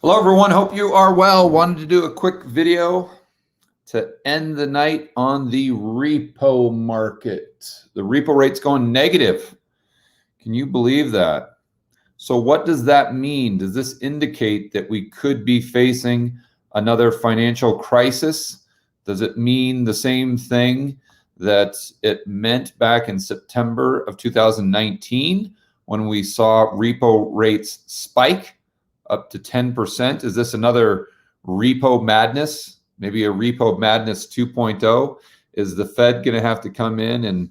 Hello, everyone. Hope you are well. Wanted to do a quick video to end the night on the repo market. The repo rate's going negative. Can you believe that? So what does that mean? Does this indicate that we could be facing another financial crisis? Does it mean the same thing that it meant back in September of 2019 when we saw repo rates spike up to 10%? Is this another repo madness? Maybe a repo madness 2.0? Is the Fed going to have to come in and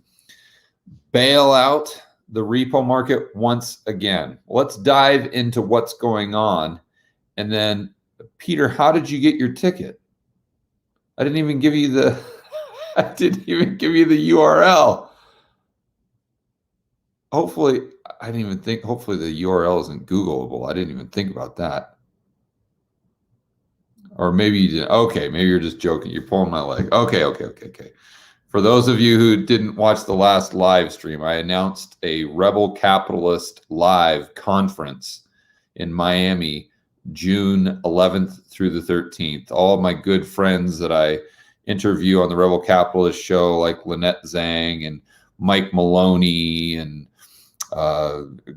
bail out the repo market once again? Let's dive into what's going on. And then, Peter, how did you get your ticket? I didn't even give you the URL. Hopefully, hopefully the URL isn't Googleable. I didn't even think about that. Or maybe you didn't. Okay, maybe you're just joking. You're pulling my leg. Okay. For those of you who didn't watch the last live stream, I announced a Rebel Capitalist live conference in Miami, June 11th through the 13th. All of my good friends that I interview on the Rebel Capitalist show, like Lynette Zhang and Mike Maloney and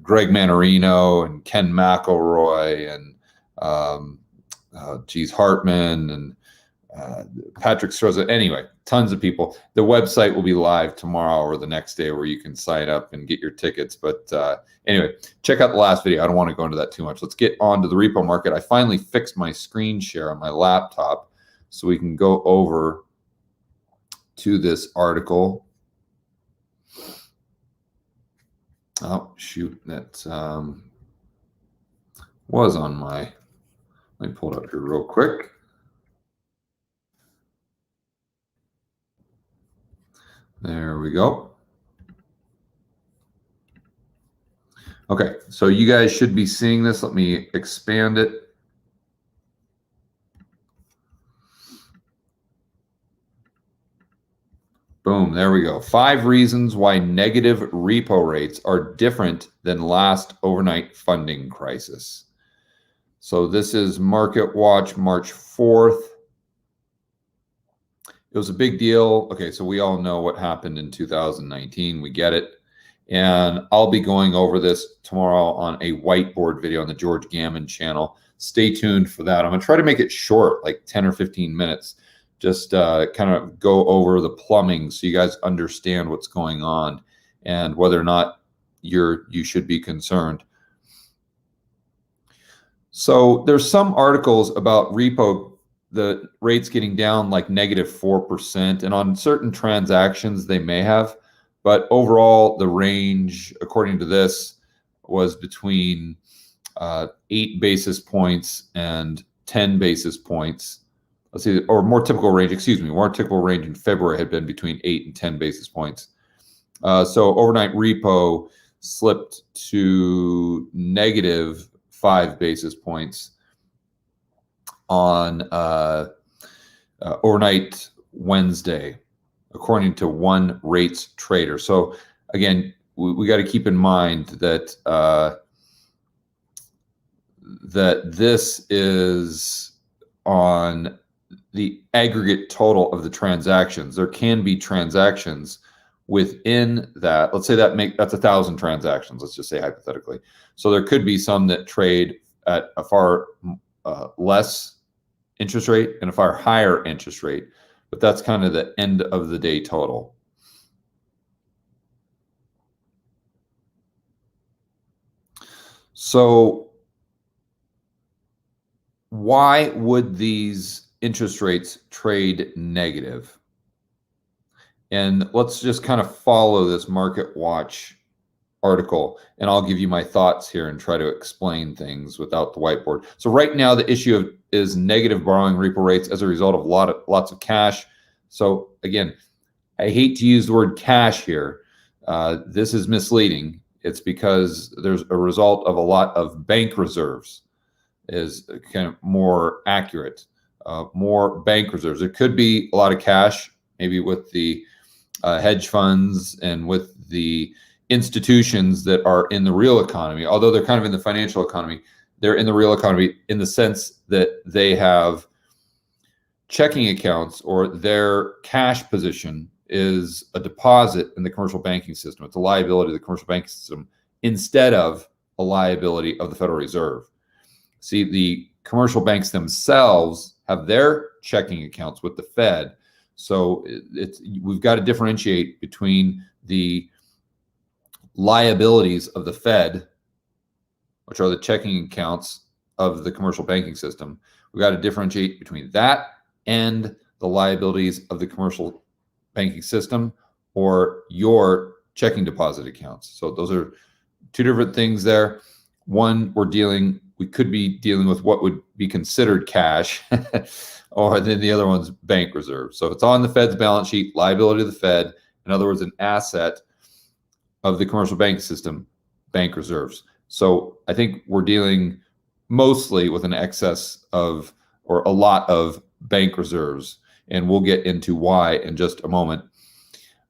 Greg Manarino and Ken McElroy and Hartman and Patrick Stroza. Anyway, tons of people. The website will be live tomorrow or the next day where you can sign up and get your tickets. But anyway, check out the last video. I don't want to go into that too much. Let's get on to the repo market. I finally fixed my screen share on my laptop so we can go over to this article. Oh, shoot. That was on my... Let me pull it up here real quick. There we go. Okay, so you guys should be seeing this. Let me expand it. Boom, there we go. 5 reasons why negative repo rates are different than last overnight funding crisis. So this is Market Watch, March 4th. It was a big deal. Okay, so we all know what happened in 2019. We get it. And I'll be going over this tomorrow on a whiteboard video on the George Gammon channel. Stay tuned for that. I'm going to try to make it short, like 10 or 15 minutes. Just kind of go over the plumbing so you guys understand what's going on and whether or not you should be concerned. So there's some articles about repo, the rates getting down like -4%, and on certain transactions they may have, but overall the range, according to this, was between 8 basis points and 10 basis points. Let's see, or more typical range in February had been between 8 and 10 basis points. So overnight repo slipped to -5 basis points on overnight Wednesday, according to one rates trader. So again, we got to keep in mind that that this is on the aggregate total of the transactions. There can be transactions within that. Let's say that's 1,000 transactions. Let's just say hypothetically. So there could be some that trade at a far less interest rate and a far higher interest rate, but that's kind of the end of the day total. So why would these interest rates trade negative? And let's just kind of follow this Market Watch article, and I'll give you my thoughts here and try to explain things without the whiteboard. So right now the issue is negative borrowing repo rates as a result of lots of cash. So again, I hate to use the word cash here. This is misleading. It's because there's a result of a lot of bank reserves is kind of more accurate. More bank reserves. It could be a lot of cash, maybe with the hedge funds and with the institutions that are in the real economy, although they're kind of in the financial economy. they're in the real economy in the sense that they have checking accounts, or their cash position is a deposit in the commercial banking system. It's a liability of the commercial banking system instead of a liability of the Federal Reserve. See, the commercial banks themselves have their checking accounts with the Fed. So we've got to differentiate between the liabilities of the Fed, which are the checking accounts of the commercial banking system. We've got to differentiate between that and the liabilities of the commercial banking system or your checking deposit accounts. So those are two different things there. One, we could be dealing with what would be considered cash, or then the other one's bank reserves. So if it's on the Fed's balance sheet, liability of the Fed, in other words, an asset of the commercial banking system, bank reserves. So I think we're dealing mostly with an excess of, or a lot of, bank reserves, and we'll get into why in just a moment.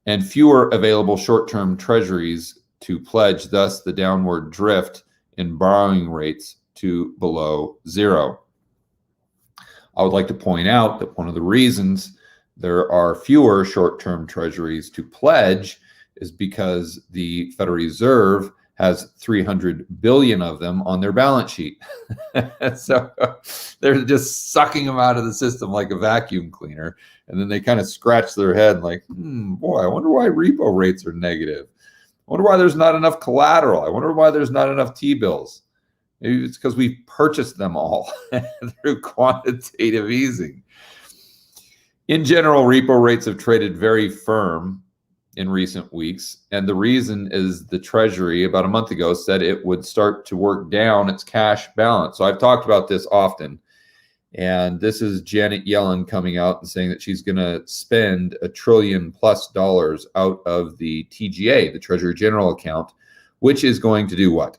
And fewer available short-term treasuries to pledge, thus the downward drift in borrowing rates to below zero. I would like to point out that one of the reasons there are fewer short-term treasuries to pledge is because the Federal Reserve has 300 billion of them on their balance sheet. So they're just sucking them out of the system like a vacuum cleaner. And then they kind of scratch their head like, boy, I wonder why repo rates are negative. I wonder why there's not enough collateral. I wonder why there's not enough T-bills. Maybe it's because we purchased them all through quantitative easing. In general, repo rates have traded very firm in recent weeks, and the reason is the Treasury about a month ago said it would start to work down its cash balance. So I've talked about this often, and this is Janet Yellen coming out and saying that she's going to spend $1 trillion+ out of the TGA, the Treasury General Account, which is going to do what?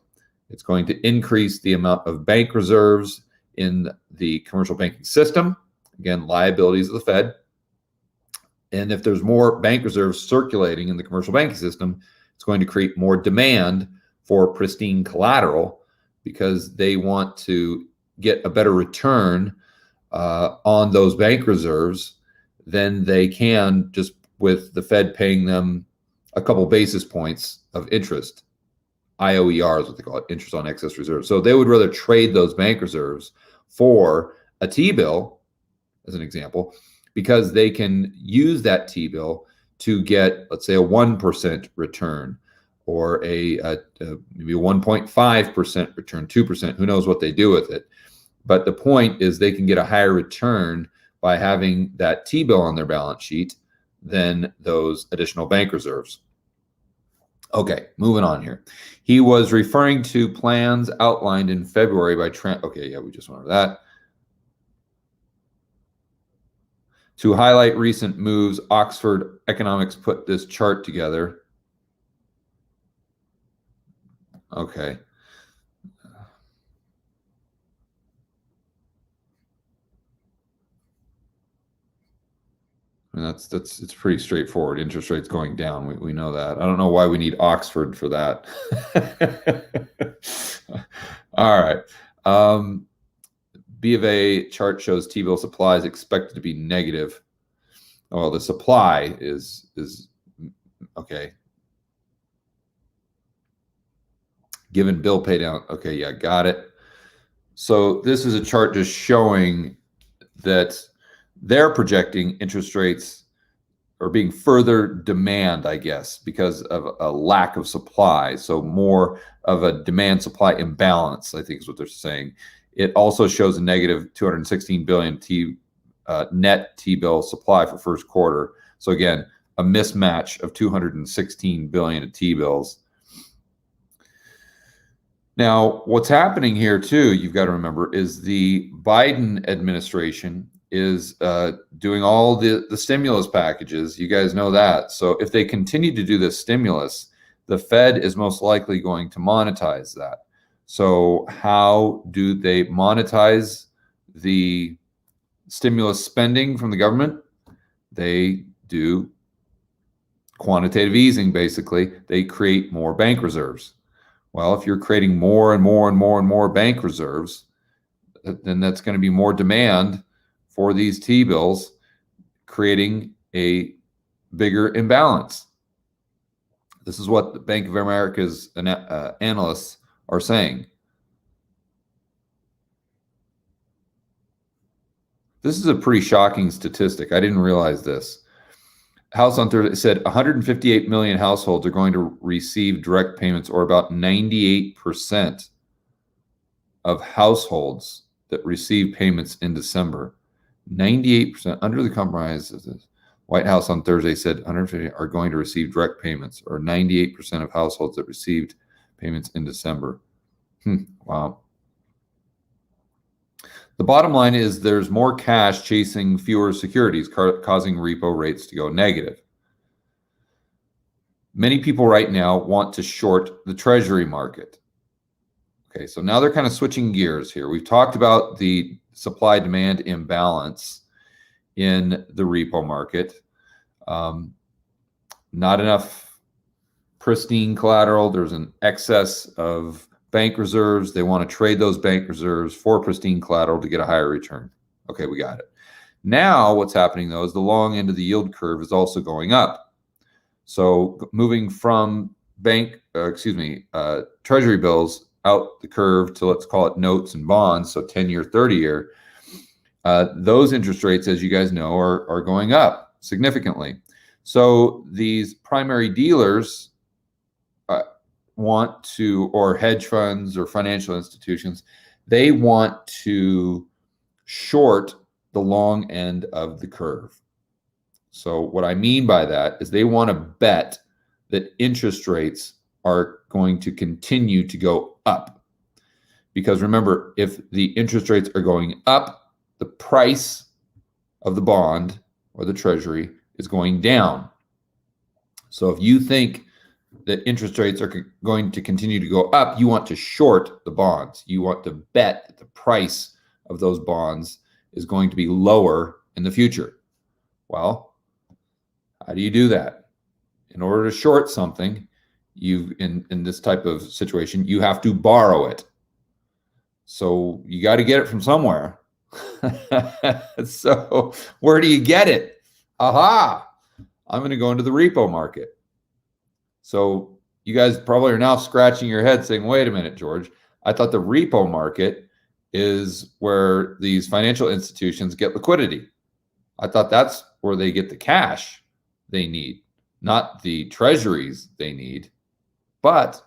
It's going to increase the amount of bank reserves in the commercial banking system. Again, liabilities of the Fed. And if there's more bank reserves circulating in the commercial banking system, it's going to create more demand for pristine collateral because they want to get a better return on those bank reserves than they can just with the Fed paying them a couple basis points of interest. IOER is what they call it, interest on excess reserves. So they would rather trade those bank reserves for a T-bill, as an example, because they can use that T-bill to get, let's say, a 1% return, or maybe a 1.5% return, 2%. Who knows what they do with it? But the point is they can get a higher return by having that T-bill on their balance sheet than those additional bank reserves. Okay, moving on here. He was referring to plans outlined in February by Trent. Okay, yeah, we just went over that. To highlight recent moves, Oxford Economics put this chart together. Okay. And it's pretty straightforward. Interest rates going down. We know that. I don't know why we need Oxford for that. All right. B of A chart shows T-bill supply is expected to be negative. Oh, the supply is okay. Given bill pay down. Okay, yeah, got it. So this is a chart just showing that they're projecting interest rates are being further demand, I guess, because of a lack of supply. So more of a demand supply imbalance, I think is what they're saying. It also shows a negative 216 billion net T-bill supply for first quarter. So again, a mismatch of 216 billion of T-bills. Now, what's happening here too, you've got to remember, is the Biden administration is doing all the stimulus packages. You guys know that. So if they continue to do this stimulus, the Fed is most likely going to monetize that. So how do they monetize the stimulus spending from the government? They do quantitative easing, basically. They create more bank reserves, Well, if you're creating more and more and more and more bank reserves, then that's going to be more demand for these T-bills, creating a bigger imbalance. This is what the Bank of America's analysts are saying. This is a pretty shocking statistic. I didn't realize this. House on Thursday said 158 million households are going to receive direct payments, or about 98% of households that receive payments in December. 98% under the compromise. White House on Thursday said 150 are going to receive direct payments, or 98% of households that received payments in December. Wow. The bottom line is there's more cash chasing fewer securities, causing repo rates to go negative. Many people right now want to short the treasury market. Okay, so now they're kind of switching gears here. We've talked about the supply-demand imbalance in the repo market. Not enough pristine collateral. There's an excess of bank reserves. They want to trade those bank reserves for pristine collateral to get a higher return. Okay, we got it. Now what's happening though is the long end of the yield curve is also going up. So moving from treasury bills out the curve to, let's call it, notes and bonds, so 10-year, 30-year, those interest rates, as you guys know, are going up significantly. So these primary dealers want to, or hedge funds or financial institutions, they want to short the long end of the curve. So what I mean by that is they want to bet that interest rates are going to continue to go up. Because remember, if the interest rates are going up, the price of the bond or the treasury is going down. So if you think that interest rates are going to continue to go up, you want to short the bonds. You want to bet that the price of those bonds is going to be lower in the future. Well, how do you do that? In order to short something, in this type of situation, you have to borrow it. So you got to get it from somewhere. So where do you get it? Aha! I'm going to go into the repo market. So you guys probably are now scratching your head saying, wait a minute, George, I thought the repo market is where these financial institutions get liquidity. I thought that's where they get the cash they need, not the treasuries they need. But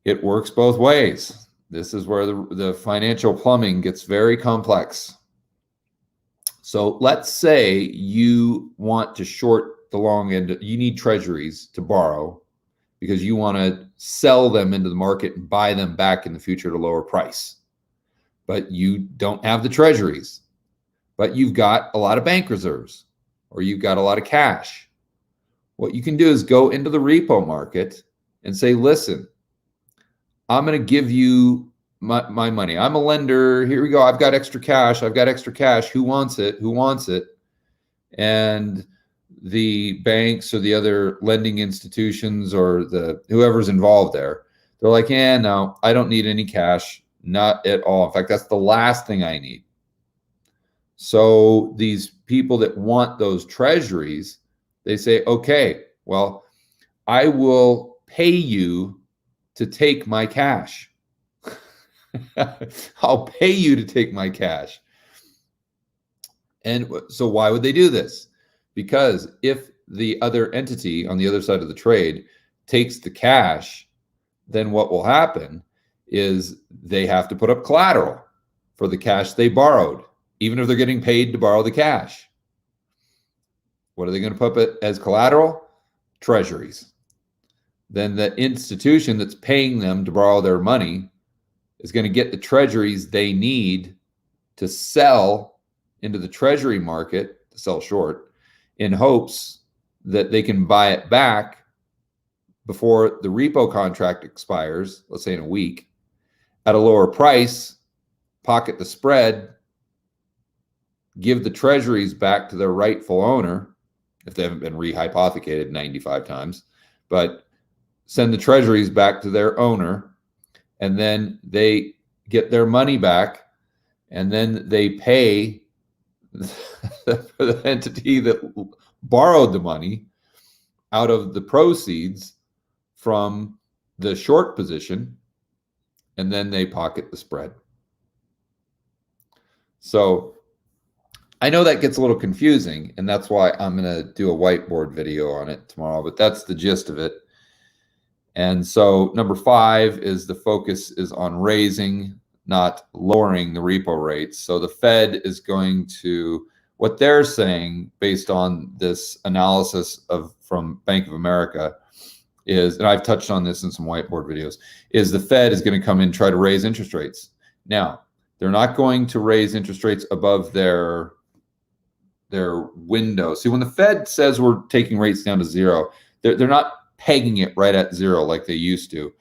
it works both ways. This is where the financial plumbing gets very complex. So let's say you want to short the long end. You need treasuries to borrow because you want to sell them into the market and buy them back in the future at a lower price. But you don't have the treasuries, but you've got a lot of bank reserves or you've got a lot of cash. What you can do is go into the repo market and say, listen, I'm going to give you my money. I'm a lender. Here we go. I've got extra cash. I've got extra cash. Who wants it? Who wants it? And the banks or the other lending institutions or whoever's involved there, they're like, yeah, no, I don't need any cash. Not at all. In fact, that's the last thing I need. So these people that want those treasuries, they say, okay, well, I will pay you to take my cash. I'll pay you to take my cash. And so why would they do this? Because if the other entity on the other side of the trade takes the cash, then what will happen is they have to put up collateral for the cash they borrowed, even if they're getting paid to borrow the cash. What are they going to put up as collateral? Treasuries. Then the institution that's paying them to borrow their money is going to get the treasuries they need to sell into the treasury market, to sell short, in hopes that they can buy it back before the repo contract expires, let's say in a week, at a lower price, pocket the spread, give the treasuries back to their rightful owner, if they haven't been rehypothecated 95 times, but send the treasuries back to their owner, and then they get their money back, and then they pay the entity that borrowed the money out of the proceeds from the short position, and then they pocket the spread. So I know that gets a little confusing, and that's why I'm going to do a whiteboard video on it tomorrow, but that's the gist of it. And so number 5 is the focus is on raising, not lowering the repo rates. So the Fed is going to, what they're saying based on this analysis from Bank of America is, and I've touched on this in some whiteboard videos, is the Fed is going to come in and try to raise interest rates. Now, they're not going to raise interest rates above their window. See, when the Fed says we're taking rates down to 0, they're not pegging it right at 0 like they used to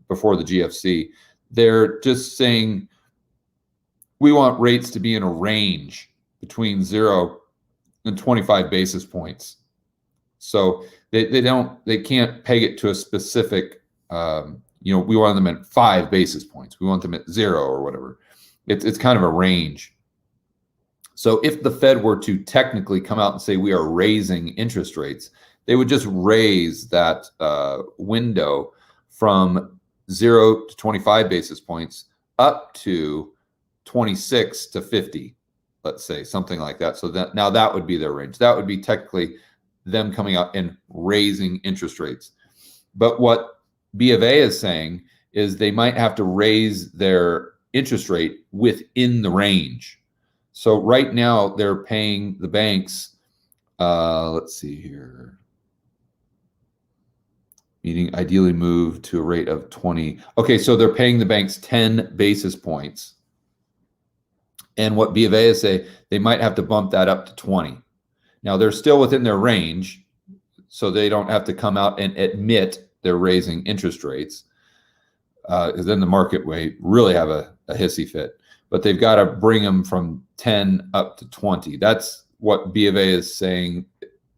before the GFC. They're just saying we want rates to be in a range between 0 and 25 basis points. So they can't peg it to a specific, we want them at 5 basis points. We want them at 0 or whatever. It's kind of a range. So if the Fed were to technically come out and say we are raising interest rates, they would just raise that window from 0 to 25 basis points up to 26 to 50, let's say, something like that. So now that would be their range. That would be technically them coming out and raising interest rates. But what B of A is saying is they might have to raise their interest rate within the range. So right now they're paying the banks, let's see here, meaning ideally move to a rate of 20. Okay, so they're paying the banks 10 basis points. And what B of A is saying, they might have to bump that up to 20. Now they're still within their range, so they don't have to come out and admit they're raising interest rates, because then the market may really have a hissy fit. But they've got to bring them from 10 up to 20. That's what B of A is saying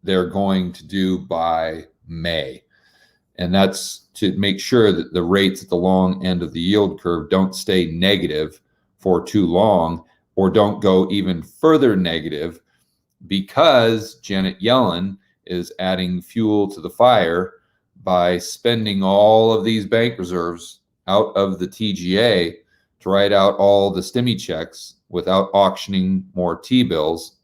they're going to do by May. And that's to make sure that the rates at the long end of the yield curve don't stay negative for too long, or don't go even further negative, because Janet Yellen is adding fuel to the fire by spending all of these bank reserves out of the TGA to write out all the stimmy checks without auctioning more T-bills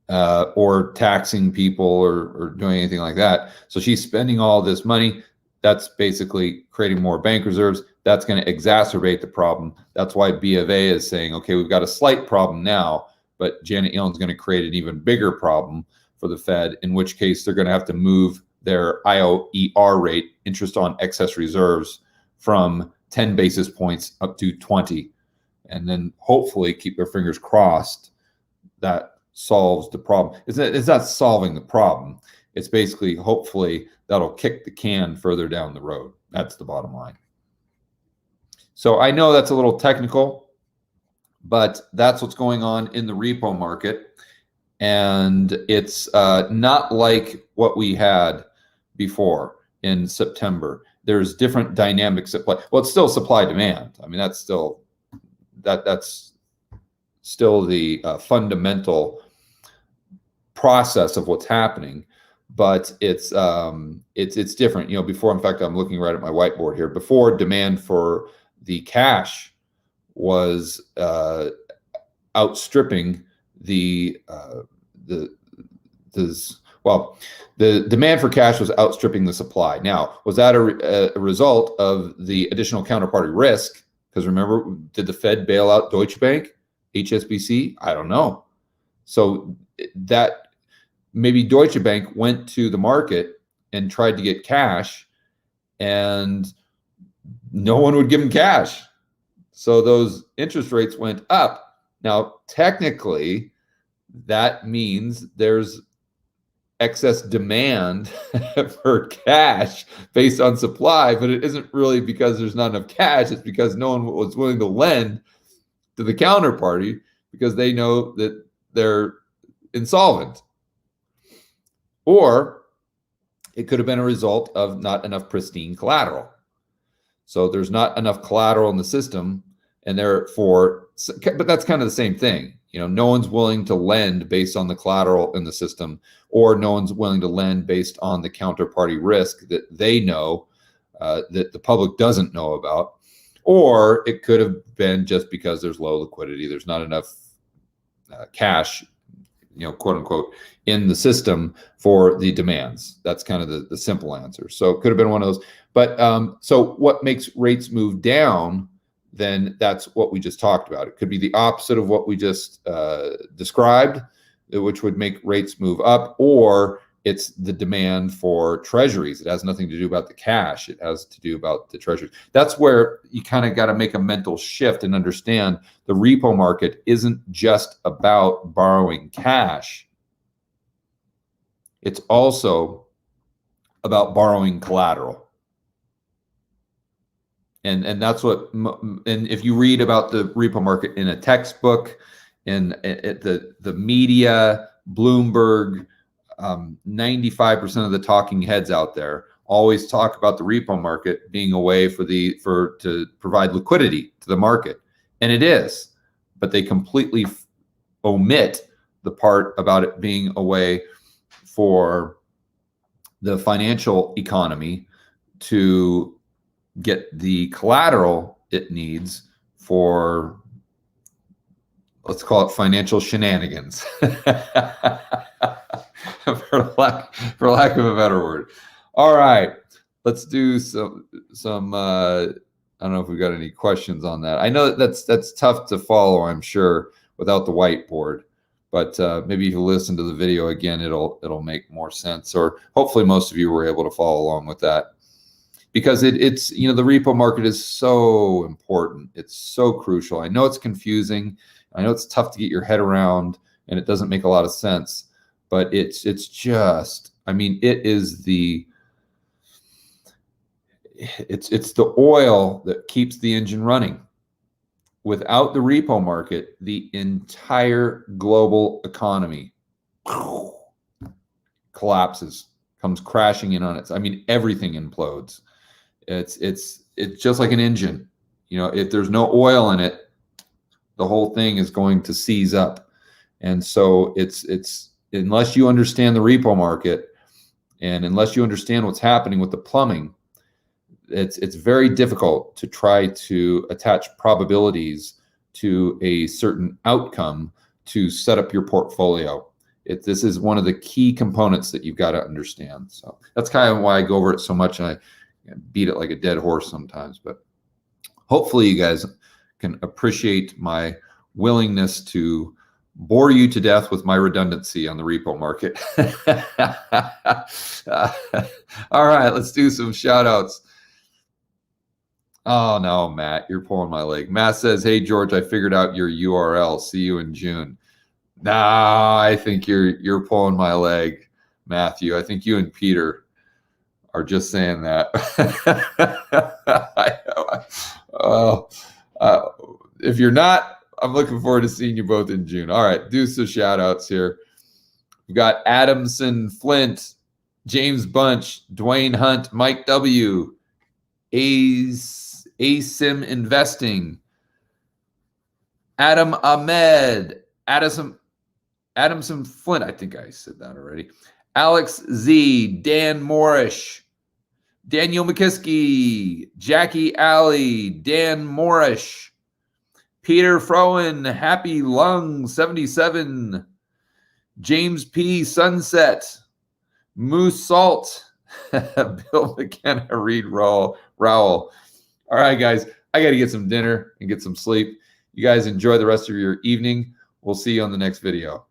or taxing people or doing anything like that. So she's spending all this money. That's basically creating more bank reserves. That's going to exacerbate the problem. That's why B of A is saying, okay, we've got a slight problem now, but Janet Yellen's going to create an even bigger problem for the Fed, in which case they're going to have to move their IOER rate, interest on excess reserves, from 10 basis points up to 20. And then hopefully, keep their fingers crossed, that solves the problem. It's not solving the problem. It's basically, hopefully, that'll kick the can further down the road. That's the bottom line. So I know that's a little technical, but that's what's going on in the repo market. And it's not like what we had before in September. There's different dynamics at play. Well, it's still supply demand. I mean, that's still that's still the fundamental process of what's happening, but it's different. Before, in fact, I'm looking right at my whiteboard here. Before, demand for the cash was outstripping the demand for cash was outstripping the supply. Now, was that a result of the additional counterparty risk? Because remember, did the Fed bail out Deutsche Bank, HSBC? I don't know. So that maybe Deutsche Bank went to the market and tried to get cash, and no one would give them cash. So those interest rates went up. Now, technically, that means there's excess demand for cash based on supply, but it isn't really because there's not enough cash. It's because no one was willing to lend to the counterparty because they know that they're insolvent. Or It could have been a result of not enough pristine collateral. So there's not enough collateral in the system, and therefore, but that's kind of the same thing. No one's willing to lend based on the collateral in the system, or no one's willing to lend based on the counterparty risk that they know that the public doesn't know about. Or it could have been just because there's low liquidity. There's not enough cash, quote unquote, in the system for the demands. That's kind of the simple answer. So it could have been one of those. But so what makes rates move down? Then that's what we just talked about. It could be the opposite of what we just described, which would make rates move up, or it's the demand for treasuries. It has nothing to do about the cash. It has to do about the treasuries. That's where you kind of got to make a mental shift and understand the repo market isn't just about borrowing cash. It's also about borrowing collateral. And that's what, and if you read about the repo market in a textbook, in the media, Bloomberg, 95% of the talking heads out there always talk about the repo market being a way to provide liquidity to the market. And it is, but they completely omit the part about it being a way for the financial economy to get the collateral it needs for, let's call it, financial shenanigans, for lack of a better word. All right, let's do some I don't know if we've got any questions on that. I know that's tough to follow, I'm sure, without the whiteboard, but maybe if you listen to the video again, it'll make more sense, or hopefully most of you were able to follow along with that. Because it's the repo market is so important. It's so crucial. I know it's confusing. I know it's tough to get your head around, and it doesn't make a lot of sense. But it's just, it is it's the oil that keeps the engine running. Without the repo market, the entire global economy collapses, comes crashing in on it. Everything implodes. It's just like an engine. If there's no oil in it, the whole thing is going to seize up. And so it's unless you understand the repo market, and unless you understand what's happening with the plumbing, it's very difficult to try to attach probabilities to a certain outcome to set up your portfolio. This is one of the key components that you've got to understand. So that's kind of why I go over it so much, and I beat it like a dead horse sometimes. But hopefully you guys can appreciate my willingness to bore you to death with my redundancy on the repo market. All right, let's do some shout outs. Oh no, Matt, you're pulling my leg. Matt says, "Hey George, I figured out your URL. See you in June." Nah, I think you're pulling my leg, Matthew. I think you and Peter are just saying that. If you're not, I'm looking forward to seeing you both in June. All right, do some shout outs here. We've got Adamson Flint, James Bunch, Dwayne Hunt, Mike W., ASIM Investing, Adam Ahmed, Adamson Flint, I think I said that already, Alex Z, Dan Moorish, Daniel McKiskey, Jackie Alley, Dan Moorish, Peter Frowen, Happy Lung 77, James P. Sunset, Moose Salt, Bill McKenna, Reed Rowell. All right, guys, I got to get some dinner and get some sleep. You guys enjoy the rest of your evening. We'll see you on the next video.